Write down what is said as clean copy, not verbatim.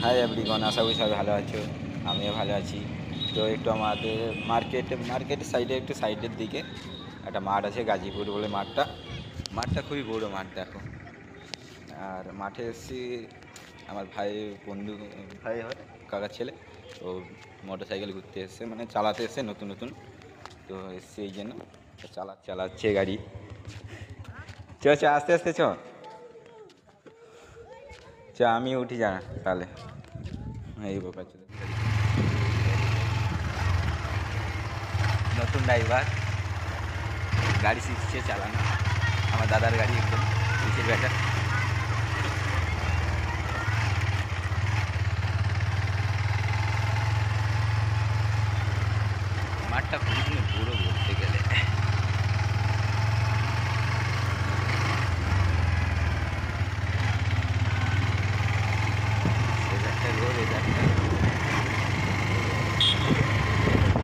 Hi everyone, আশা করি সবাই ভালো আছো। আমিও ভালো আছি। তো একটু আমাদের মার্কেটের সাইডে, একটু সাইডের দিকে একটা মাঠ আছে, গাজীপুর বলে মাঠটা খুবই বড় মাঠ দেখো। আর মাঠে এসেছি, আমার ভাই হয়, কাকার ছেলে। তো মোটর সাইকেল ঘুরতে এসছে, মানে চালাতে এসছে নতুন নতুন। তো এসছি এই জন্য চালাচ্ছে গাড়ি। চ আস্তে আস্তে আমি উঠি যা তাহলে। এই ব্যাপার, নতুন ড্রাইভার, গাড়ি শিখছে চালানো, আমার দাদার গাড়ি, একদম পিছের ব্যাটার। মাঠটা খুবই বড় বলতে গেলে। একটা রোড, এটা একটা